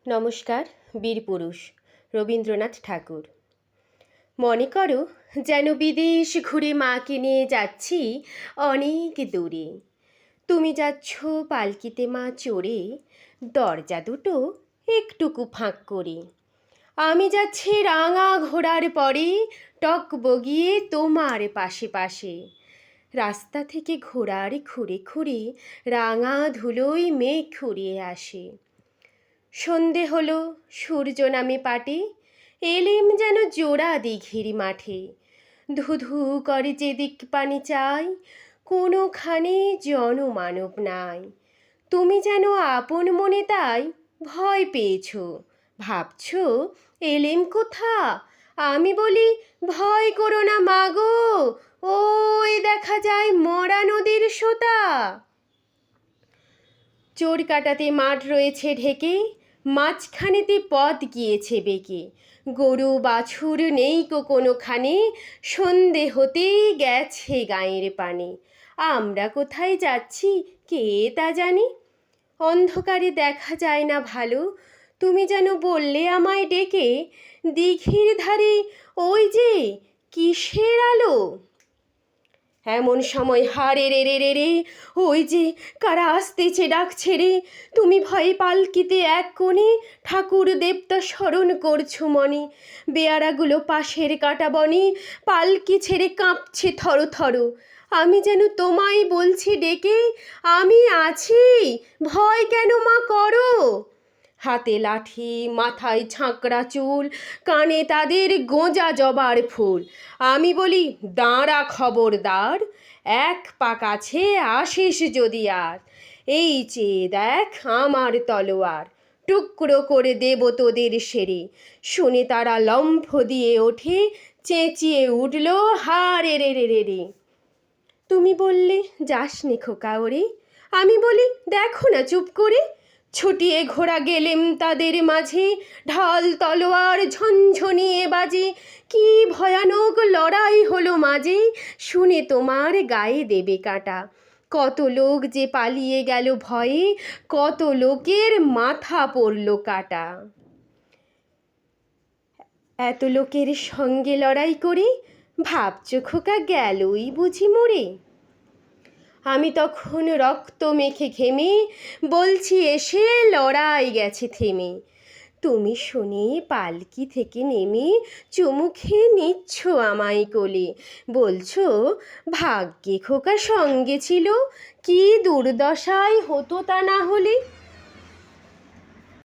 নমস্কার। বীরপুরুষ রবীন্দ্রনাথ ঠাকুর। মনে করো যেন বিদেশ ঘুরে মাকে নিয়ে যাচ্ছি অনেক দূরে। তুমি যাচ্ছ পালকিতে মা চড়ে, দরজা দুটো একটুকু ফাঁক করে। আমি যাচ্ছি রাঙা ঘোড়ার পরে, টক বগিয়ে তোমার পাশে পাশে। রাস্তা থেকে ঘোড়ার খুঁড়ে খুঁড়ে রাঙা ধুলোয় মেঘ খুঁড়িয়ে আসে। সন্ধে হলো, সূর্য নামে পাটে, এলেম যেন জোড়া দিঘির মাঠে। ধুধু করে যেদিক পানি চাই, কোনোখানে জনমানব নাই। তুমি যেন আপন মনে তাই ভয় পেয়েছ, ভাবছ এলেম কোথা। আমি বলি ভয় করো না মাগো, ওই দেখা যায় মরা নদীর সোতা। চোর কাটাতে মাঠ রয়েছে ঢেকে, মাঝখানেতে পথ গিয়েছে বেঁকে। গরু বাছুর নেই কোনোখানে, সন্ধে হতেই গেছে গাঁয়ের পানে। আমরা কোথায় যাচ্ছি কে তা জানি, অন্ধকারে দেখা যায় না ভালো। তুমি যেন বললে আমায় ডেকে, দিঘির ধারে ওই যে কিসের আলো। এমন সময় হারে রে রে রে রে, ওই যে কারা আসতেছে ডাকছে রে। তুমি ভয়ে পালকিতে এক কোণে ঠাকুর দেবতা স্মরণ করছো মনে। বেয়ারাগুলো পাশের কাটা বনে, পালকি ছেড়ে কাঁপছে থর থর। আমি যেন তোমায় বলছি ডেকে, আমি আছি, ভয় কেন মা করো। হাতে লাঠি, মাথায় ঝাঁকড়া চুল, কানে তাদের গোঁজা জবার ফুল। আমি বলি দাঁড়া খবরদার, এক পা কাছে আসিস যদি আর। এই চেয়ে দেখ আমার তলোয়ার, টুকরো করে দেব তোদের সেরে। শুনে তারা লম্ফ দিয়ে ওঠে, চেঁচিয়ে উঠল হারে রে রে রে রে। তুমি বললে যাস নে খোকা ওরে, আমি বলি দেখো না চুপ করে। ছুটিয়ে ঘোড়া গেলেম তাদের মাঝে, ঢাল তলোয়ার ঝনঝনিয়ে বাজে। কি ভয়ানক লড়াই হলো মাঝে, শুনে তোমার গায়ে দেবে কাঁটা। কত লোক যে পালিয়ে গেল ভয়ে, কত লোকের মাথা পড়ল কাটা। এত লোকের সঙ্গে লড়াই করে ভাবছো খোকা গেলই বুঝি মরে। আমি তখন রক্ত মেখে ঘেমে বলছি এসে লড়াই গেছে থেমে। তুমি শুনে পালকি থেকে নেমে চুমু খেয়ে নিচ্ছ আমায় কোলে, বলছো ভাগ্যে খোকা সঙ্গে ছিল, কি দুর্দশায় হতো তা না হলে।